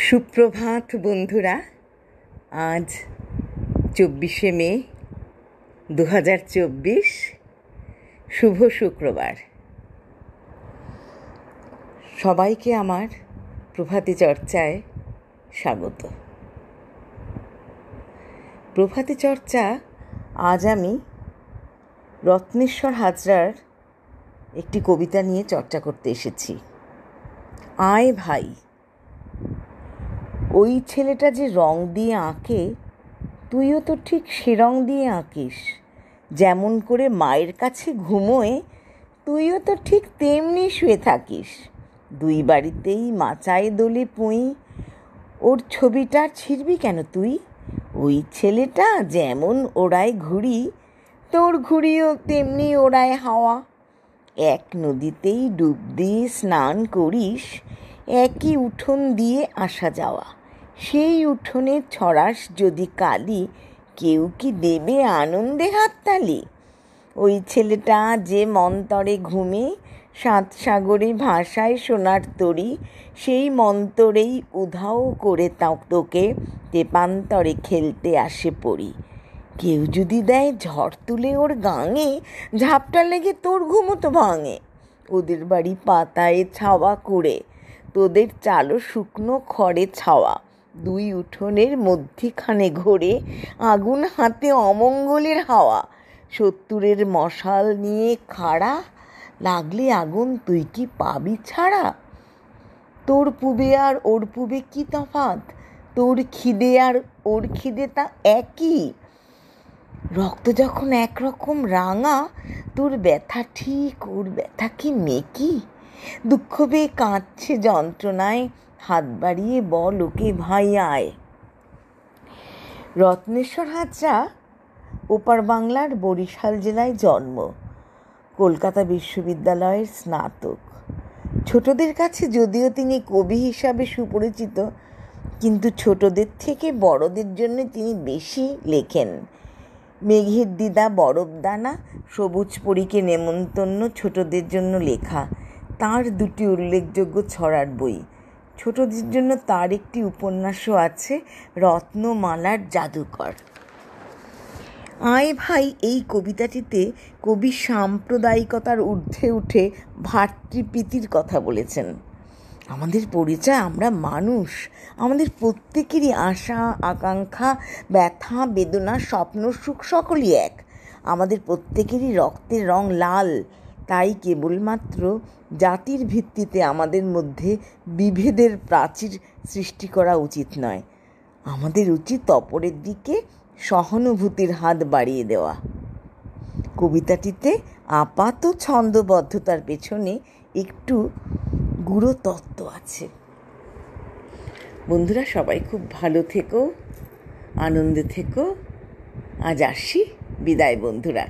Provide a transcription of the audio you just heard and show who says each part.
Speaker 1: সুপ্রভাত বন্ধুরা। আজ 24শে মে 2024, শুভ শুক্রবার। সবাইকে আমার প্রভাতী চর্চায় স্বাগত। প্রভাতী চর্চা আজ আমি রত্নেশ্বর হাজরার একটি কবিতা নিয়ে চর্চা করতে এসেছি। আয় ভাই, ওই ছেলেটা যে রং দিয়ে আঁকে, তুইও তো ঠিক সে রং দিয়ে আঁকিস। যেমন করে মায়ের কাছে ঘুমোয়, তুইও তো ঠিক তেমনি শুয়ে থাকিস। দুই বাড়িতেই মাচায় দোলে পুঁই, ওর ছবিটা ছিঁড়বি কেন তুই? ওই ছেলেটা যেমন ওড়ায় ঘুড়ি, তোর ঘুড়িও তেমনি ওড়ায় হাওয়া। এক নদীতেই ডুব দিয়ে স্নান করিস, একই উঠোন দিয়ে আসা যাওয়া। সেই উঠোনে ছড়াস যদি কালি, কেউ কি দেবে আনন্দে হাততালি? ওই ছেলেটা যে মন্তরে ঘুমে, সাত সাগরে ভাষায় সোনার তরী, সেই মন্তরেই উধাও করে তোকে তেপান্তরে খেলতে আসে পড়ি। কেউ যদি দেয় ঝড় তুলে ওর গাঙে, ঝাপটা লেগে তোর ঘুমো তো ভাঙে। ওদের বাড়ি পাতায় ছাওয়া করে, তোদের চালো শুকনো খড়ে ছাওয়া। দুই উঠোনের মধ্যিখানে ঘোরে আগুন হাতে অমঙ্গলের হাওয়া। 70-এর মশাল নিয়ে খাড়া, লাগলে আগুন তুই কি পাবি ছাড়া? তোর পুবে আর ওর পুবে কি তফাৎ? তোর খিদে আর ওর খিদে তা একই। রক্ত যখন একরকম রাঙা, তোর ব্যথা ঠিক ওর ব্যথা কি মেকি? দুঃখ পেয়ে কাঁদছে যন্ত্রণায়, হাত বাড়িয়ে বল ওকে ভাই আয়। রত্নেশ্বর হাজরা ওপার বাংলার বরিশাল জেলায় জন্ম। কলকাতা বিশ্ববিদ্যালয়ের স্নাতক। ছোটদের কাছে যদিও তিনি কবি হিসাবে সুপরিচিত, কিন্তু ছোটদের থেকে বড়দের জন্য তিনি বেশি লেখেন। মেঘের দিদা বরফদানা, সবুজ পরীকে নেমন্তন্ন ছোটদের জন্য লেখা তার দুটি উল্লেখযোগ্য ছড়ার বই। ছোটদের জন্য তার একটি উপন্যাসও আছে, রত্নমালার জাদুকর। আয় ভাই এই কবিতাটিতে কবি সাম্প্রদায়িকতার ঊর্ধ্বে উঠে ভাতৃপ্রীতির কথা বলেছেন। আমাদের পরিচয়, আমরা মানুষ। আমাদের প্রত্যেকেরই আশা, আকাঙ্ক্ষা, ব্যথা, বেদনা, স্বপ্ন, সুখ সকলই এক। আমাদের প্রত্যেকেরই রক্তের রং লাল। তাই কেবলমাত্র জাতির ভিত্তিতে আমাদের মধ্যে বিভেদের প্রাচীর সৃষ্টি করা উচিত নয়। আমাদের উচিত অপরের দিকে সহানুভূতির হাত বাড়িয়ে দেওয়া। কবিতাটিতে আপাত ছন্দবদ্ধতার পেছনে একটু গূঢ় তত্ত্ব আছে। বন্ধুরা, সবাই খুব ভালো থেকো, আনন্দে থেকো। আজ আসি, বিদায় বন্ধুরা।